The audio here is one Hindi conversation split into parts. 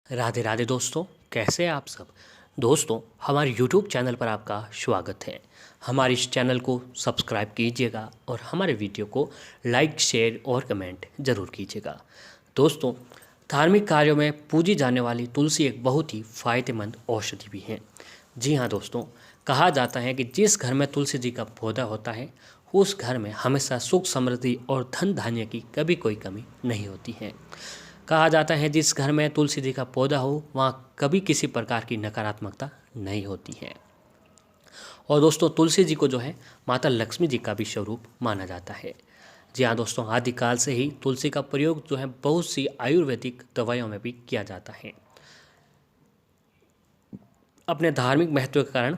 राधे राधे दोस्तों, कैसे हैं आप सब। दोस्तों, हमारे YouTube चैनल पर आपका स्वागत है। हमारे इस चैनल को सब्सक्राइब कीजिएगा और हमारे वीडियो को लाइक, शेयर और कमेंट ज़रूर कीजिएगा। दोस्तों, धार्मिक कार्यों में पूजी जाने वाली तुलसी एक बहुत ही फायदेमंद औषधि भी है। जी हाँ दोस्तों, कहा जाता है कि जिस घर में तुलसी जी का पौधा होता है उस घर में हमेशा सुख, समृद्धि और धन धान्य की कभी कोई कमी नहीं होती है। कहा जाता है जिस घर में तुलसी जी का पौधा हो वहाँ कभी किसी प्रकार की नकारात्मकता नहीं होती है। और दोस्तों, तुलसी जी को जो है माता लक्ष्मी जी का भी स्वरूप माना जाता है। जी हाँ दोस्तों, आदिकाल से ही तुलसी का प्रयोग जो है बहुत सी आयुर्वेदिक दवाइयों में भी किया जाता है। अपने धार्मिक महत्व के कारण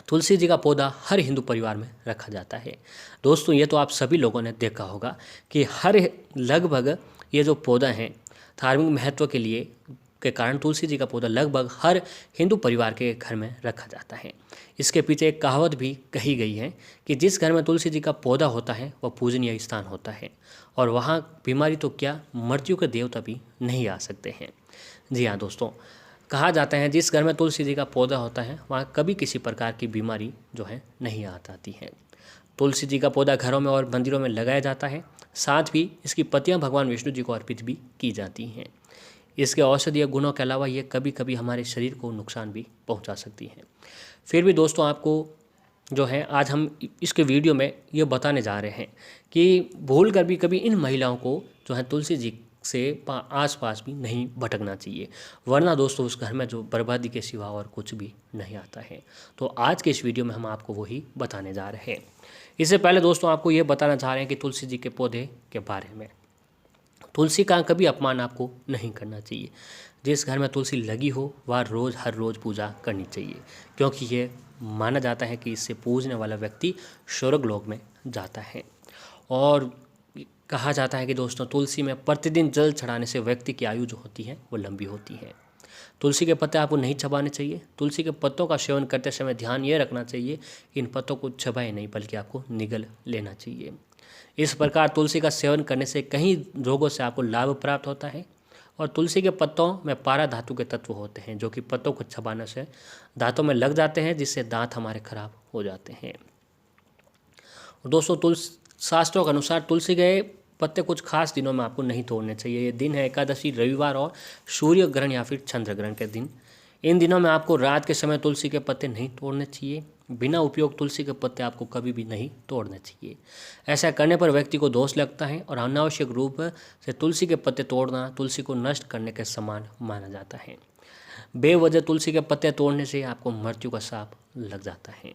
तुलसी जी का पौधा हर हिंदू परिवार में रखा जाता है। दोस्तों, ये तो आप सभी लोगों ने देखा होगा कि हर लगभग ये जो पौधा है धार्मिक महत्व के लिए के कारण तुलसी जी का पौधा लगभग हर हिंदू परिवार के घर में रखा जाता है। इसके पीछे एक कहावत भी कही गई है कि जिस घर में तुलसी जी का पौधा होता है वह पूजनीय स्थान होता है और वहाँ बीमारी तो क्या, मृत्यु के देवता भी नहीं आ सकते हैं। जी हाँ दोस्तों, कहा जाता है जिस घर में तुलसी जी का पौधा होता है वहाँ कभी किसी प्रकार की बीमारी जो है नहीं आ जाती है। तुलसी जी का पौधा घरों में और मंदिरों में लगाया जाता है। साथ ही इसकी पत्तियां भगवान विष्णु जी को अर्पित भी की जाती हैं। इसके औषधीय गुणों के अलावा ये कभी कभी हमारे शरीर को नुकसान भी पहुंचा सकती हैं। फिर भी दोस्तों, आपको जो है आज हम इसके वीडियो में ये बताने जा रहे हैं कि भूल कर भी कभी इन महिलाओं को जो है तुलसी जी से आस पास भी नहीं भटकना चाहिए, वरना दोस्तों उस घर में जो बर्बादी के सिवा और कुछ भी नहीं आता है। तो आज के इस वीडियो में हम आपको वही बताने जा रहे हैं। इससे पहले दोस्तों आपको ये बताना चाह रहे हैं कि तुलसी जी के पौधे के बारे में। तुलसी का कभी अपमान आपको नहीं करना चाहिए। जिस घर में तुलसी लगी हो वह रोज़ हर रोज़ पूजा करनी चाहिए, क्योंकि ये माना जाता है कि इससे पूजने वाला व्यक्ति स्वर्ग लोक में जाता है। और कहा जाता है कि दोस्तों तुलसी में प्रतिदिन जल चढ़ाने से व्यक्ति की आयु जो होती है वो लंबी होती है। तुलसी के पत्ते आपको नहीं चबाने चाहिए। तुलसी के पत्तों का सेवन करते समय ध्यान ये रखना चाहिए कि इन पत्तों को चबाए नहीं बल्कि आपको निगल लेना चाहिए। इस प्रकार तुलसी का सेवन करने से कई रोगों से आपको लाभ प्राप्त होता है। और तुलसी के पत्तों में पारा धातु के तत्व होते हैं जो कि पत्तों को चबाने से दांतों में लग जाते हैं, जिससे दांत हमारे खराब हो जाते हैं। दोस्तों, तुलसी शास्त्रों के अनुसार तुलसी के पत्ते कुछ खास दिनों में आपको नहीं तोड़ने चाहिए। ये दिन है एकादशी, रविवार और सूर्य ग्रहण या फिर चंद्र ग्रहण के दिन। इन दिनों में आपको रात के समय तुलसी के पत्ते नहीं तोड़ने चाहिए। बिना उपयोग तुलसी के पत्ते आपको कभी भी नहीं तोड़ने चाहिए। ऐसा करने पर व्यक्ति को दोष लगता है और अनावश्यक रूप से तुलसी के पत्ते तोड़ना तुलसी को नष्ट करने के समान माना जाता है। बेवजह तुलसी के पत्ते तोड़ने से आपको मृत्यु का शाप लग जाता है।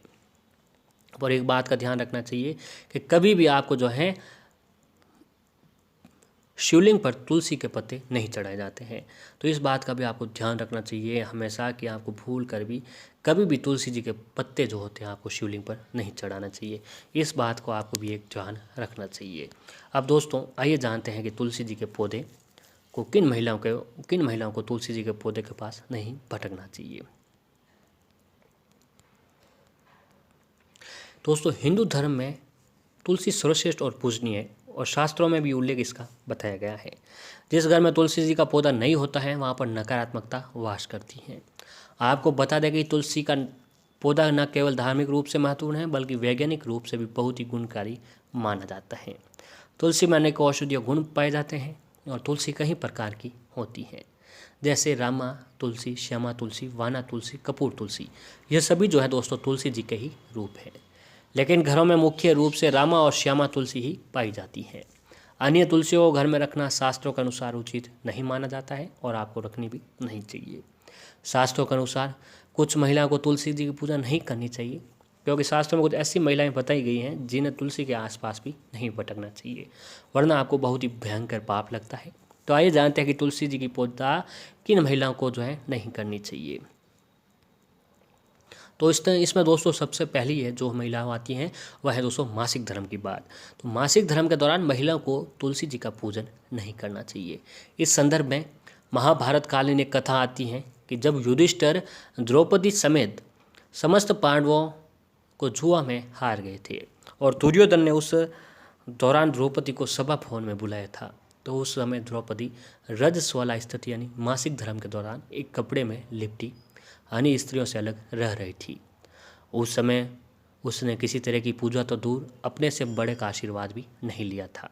और एक बात का ध्यान रखना चाहिए कि कभी भी आपको जो है शिवलिंग पर तुलसी के पत्ते नहीं चढ़ाए जाते हैं। तो इस बात का भी आपको ध्यान रखना चाहिए हमेशा कि आपको भूल कर भी कभी भी तुलसी जी के पत्ते जो होते हैं आपको शिवलिंग पर नहीं चढ़ाना चाहिए। इस बात को आपको भी एक ध्यान रखना चाहिए। अब दोस्तों आइए जानते हैं कि तुलसी जी के पौधे को किन महिलाओं को तुलसी जी के पौधे के पास नहीं भटकना चाहिए। दोस्तों, हिंदू धर्म में तुलसी सर्वश्रेष्ठ और पूजनीय है और शास्त्रों में भी उल्लेख इसका बताया गया है। जिस घर में तुलसी जी का पौधा नहीं होता है वहाँ पर नकारात्मकता वास करती है। आपको बता दें कि तुलसी का पौधा न केवल धार्मिक रूप से महत्वपूर्ण है बल्कि वैज्ञानिक रूप से भी बहुत ही गुणकारी माना जाता है। तुलसी में अनेक औषधीय गुण पाए जाते हैं और तुलसी कई प्रकार की होती है, जैसे रामा तुलसी, श्यामा तुलसी, वाना तुलसी, कपूर तुलसी। यह सभी जो है दोस्तों तुलसी जी के ही रूप है, लेकिन घरों में मुख्य रूप से रामा और श्यामा तुलसी ही पाई जाती है। अन्य तुलसियों को घर में रखना शास्त्रों के अनुसार उचित नहीं माना जाता है और आपको रखनी भी नहीं चाहिए। शास्त्रों के अनुसार कुछ महिलाओं को तुलसी जी की पूजा नहीं करनी चाहिए, क्योंकि शास्त्रों में कुछ ऐसी महिलाएं बताई गई हैं जिन्हें तुलसी के आसपास भी नहीं भटकना चाहिए, वरना आपको बहुत ही भयंकर पाप लगता है। तो आइए जानते हैं कि तुलसी जी की पूजा किन महिलाओं को जो है नहीं करनी चाहिए। तो इसमें दोस्तों सबसे पहली है जो महिलाएं आती हैं वह है दोस्तों मासिक धर्म की बात। तो मासिक धर्म के दौरान महिलाओं को तुलसी जी का पूजन नहीं करना चाहिए। इस संदर्भ में महाभारत कालीन एक कथा आती है कि जब युधिष्ठिर द्रौपदी समेत समस्त पांडवों को जुआ में हार गए थे और दुर्योधन ने उस दौरान द्रौपदी को सभा भवन में बुलाया था तो उस समय द्रौपदी रजस्वला स्थिति यानी मासिक धर्म के दौरान एक कपड़े में लिपटी अन्य स्त्रियों से अलग रह रही थी। उस समय उसने किसी तरह की पूजा तो दूर, अपने से बड़े का आशीर्वाद भी नहीं लिया था,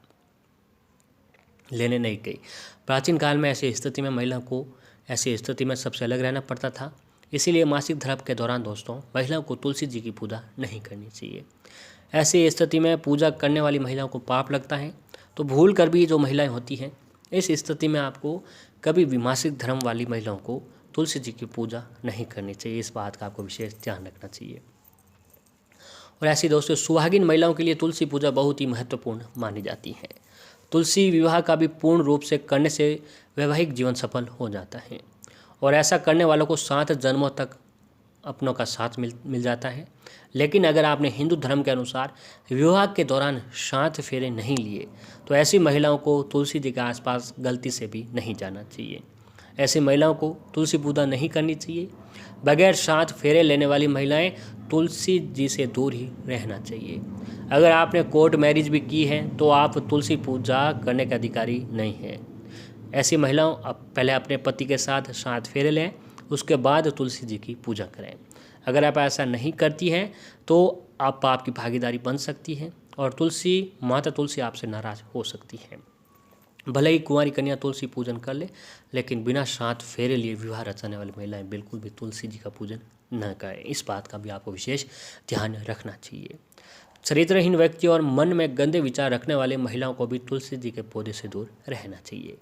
लेने नहीं गई। प्राचीन काल में ऐसी स्थिति में महिला को ऐसी स्थिति में सबसे अलग रहना पड़ता था। इसीलिए मासिक धर्म के दौरान दोस्तों महिलाओं को तुलसी जी की पूजा नहीं करनी चाहिए। ऐसी स्थिति में पूजा करने वाली महिलाओं को पाप लगता है। तो भूल कर भी जो महिलाएं होती हैं, इस स्थिति में आपको कभी भी मासिक धर्म वाली महिलाओं को तुलसी जी की पूजा नहीं करनी चाहिए। इस बात का आपको विशेष ध्यान रखना चाहिए। और ऐसी दोस्तों सुहागिन महिलाओं के लिए तुलसी पूजा बहुत ही महत्वपूर्ण मानी जाती है। तुलसी विवाह का भी पूर्ण रूप से करने से वैवाहिक जीवन सफल हो जाता है और ऐसा करने वालों को 7 जन्मों तक अपनों का साथ मिल जाता है। लेकिन अगर आपने हिंदू धर्म के अनुसार विवाह के दौरान 7 फेरे नहीं लिए तो ऐसी महिलाओं को तुलसी जी के आसपास गलती से भी नहीं जाना चाहिए। ऐसी महिलाओं को तुलसी पूजा नहीं करनी चाहिए। बगैर 7 फेरे लेने वाली महिलाएं तुलसी जी से दूर ही रहना चाहिए। अगर आपने कोर्ट मैरिज भी की है तो आप तुलसी पूजा करने के अधिकारी नहीं हैं। ऐसी महिलाओं पहले अपने पति के साथ 7 फेरे लें, उसके बाद तुलसी जी की पूजा करें। अगर आप ऐसा नहीं करती हैं तो आप पाप की भागीदारी बन सकती हैं और माता तुलसी आपसे नाराज हो सकती हैं। भले ही कुंवारी कन्या तुलसी पूजन कर ले, लेकिन बिना 7 फेरे लिए विवाह रचाने वाली महिलाएं बिल्कुल भी तुलसी जी का पूजन न करें। इस बात का भी आपको विशेष ध्यान रखना चाहिए। चरित्रहीन व्यक्ति और मन में गंदे विचार रखने वाले महिलाओं को भी तुलसी जी के पौधे से दूर रहना चाहिए।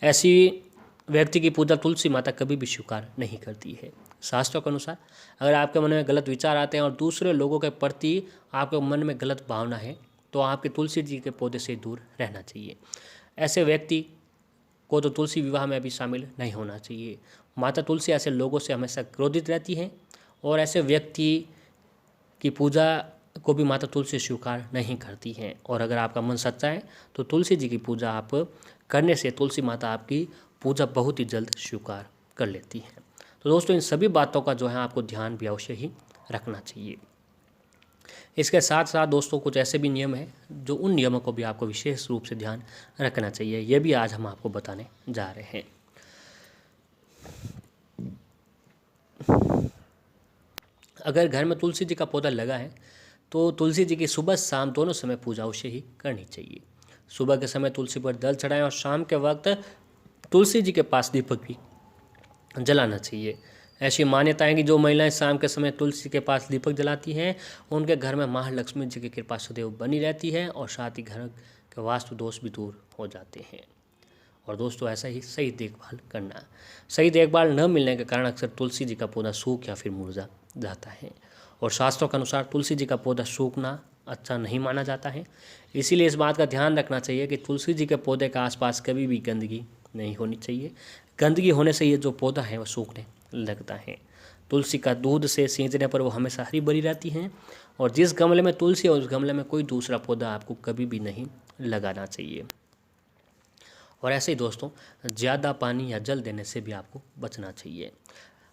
ऐसी व्यक्ति की पूजा तुलसी माता कभी भी स्वीकार नहीं करती है। शास्त्रों के अनुसार अगर आपके मन में गलत विचार आते हैं और दूसरे लोगों के प्रति आपके मन में गलत भावना है तो आपके तुलसी जी के पौधे से दूर रहना चाहिए। ऐसे व्यक्ति को तो तुलसी विवाह में भी शामिल नहीं होना चाहिए। माता तुलसी ऐसे लोगों से हमेशा क्रोधित रहती हैं और ऐसे व्यक्ति की पूजा को भी माता तुलसी स्वीकार नहीं करती हैं। और अगर आपका मन सच्चा है तो तुलसी जी की पूजा आप करने से तुलसी माता आपकी पूजा बहुत ही जल्द स्वीकार कर लेती हैं। तो दोस्तों इन सभी बातों का जो है आपको ध्यान भी अवश्य ही रखना चाहिए। इसके साथ साथ दोस्तों कुछ ऐसे भी नियम हैं जो उन नियमों को भी आपको विशेष रूप से ध्यान रखना चाहिए। ये भी आज हम आपको बताने जा रहे हैं। अगर घर में तुलसी जी का पौधा लगा है तो तुलसी जी की सुबह शाम दोनों समय पूजा अवश्य ही करनी चाहिए। सुबह के समय तुलसी पर जल चढ़ाएं और शाम के वक्त तुलसी जी के पास दीपक भी जलाना चाहिए। ऐसी मान्यता है कि जो महिलाएं शाम के समय तुलसी के पास दीपक जलाती हैं उनके घर में महालक्ष्मी जी की कृपा सदैव बनी रहती है और साथ ही घर के वास्तु दोष भी दूर हो जाते हैं। और दोस्तों ऐसा ही सही देखभाल करना। सही देखभाल न मिलने के कारण अक्सर तुलसी जी का पौधा सूख या फिर मुरझा जाता है और शास्त्रों के अनुसार तुलसी जी का पौधा सूखना अच्छा नहीं माना जाता है। इसीलिए इस बात का ध्यान रखना चाहिए कि तुलसी जी के पौधे के आसपास कभी भी गंदगी नहीं होनी चाहिए। गंदगी होने से ये जो पौधा है वो सूखने लगता है। तुलसी का दूध से सींचने पर वो हमेशा हरी भरी रहती हैं और जिस गमले में तुलसी है उस गमले में कोई दूसरा पौधा आपको कभी भी नहीं लगाना चाहिए। और ऐसे ही दोस्तों ज़्यादा पानी या जल देने से भी आपको बचना चाहिए।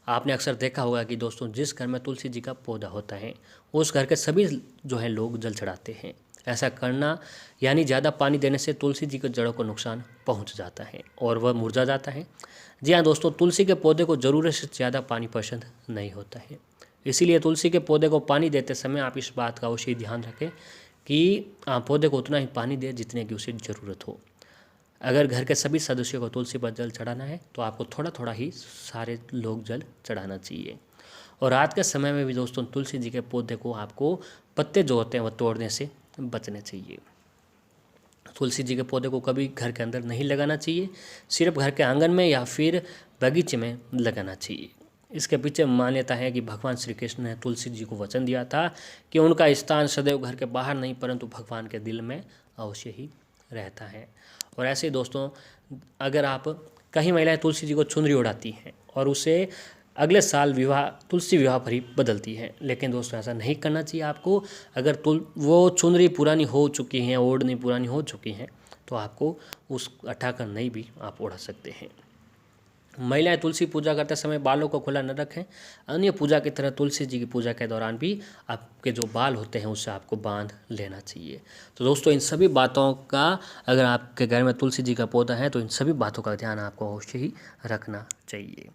आपने अक्सर देखा होगा कि दोस्तों जिस घर में तुलसी जी का पौधा होता है उस घर के सभी जो है लोग जल चढ़ाते हैं। ऐसा करना यानी ज़्यादा पानी देने से तुलसी जी के जड़ों को नुकसान पहुंच जाता है और वह मुरझा जाता है। जी हाँ दोस्तों, तुलसी के पौधे को ज़रूरत से ज़्यादा पानी पसंद नहीं होता है। इसीलिए तुलसी के पौधे को पानी देते समय आप इस बात का अवश्य ध्यान रखें कि आप पौधे को उतना ही पानी दें जितने की उसे ज़रूरत हो। अगर घर के सभी सदस्यों को तुलसी पर जल चढ़ाना है तो आपको थोड़ा थोड़ा ही सारे लोग जल चढ़ाना चाहिए। और रात के समय में भी दोस्तों तुलसी जी के पौधे को आपको पत्ते जो होते हैं वह तोड़ने से बचने चाहिए। तुलसी जी के पौधे को कभी घर के अंदर नहीं लगाना चाहिए, सिर्फ घर के आंगन में या फिर बगीचे में लगाना चाहिए। इसके पीछे मान्यता है कि भगवान श्री कृष्ण ने तुलसी जी को वचन दिया था कि उनका स्थान सदैव घर के बाहर नहीं परंतु भगवान के दिल में अवश्य ही रहता है। और ऐसे ही दोस्तों अगर आप कहीं महिलाएं तुलसी जी को चुनरी उड़ाती हैं और उसे अगले साल तुलसी विवाह पर ही बदलती हैं, लेकिन दोस्तों ऐसा नहीं करना चाहिए आपको। अगर वो चुनरी पुरानी हो चुकी हैं, ओढ़नी पुरानी हो चुकी हैं तो आपको उस हटाकर नई भी आप ओढ़ा सकते हैं। महिलाएं तुलसी पूजा करते समय बालों को खुला न रखें। अन्य पूजा की तरह तुलसी जी की पूजा के दौरान भी आपके जो बाल होते हैं उससे आपको बांध लेना चाहिए। तो दोस्तों इन सभी बातों का, अगर आपके घर में तुलसी जी का पौधा है तो इन सभी बातों का ध्यान आपको अवश्य ही रखना चाहिए।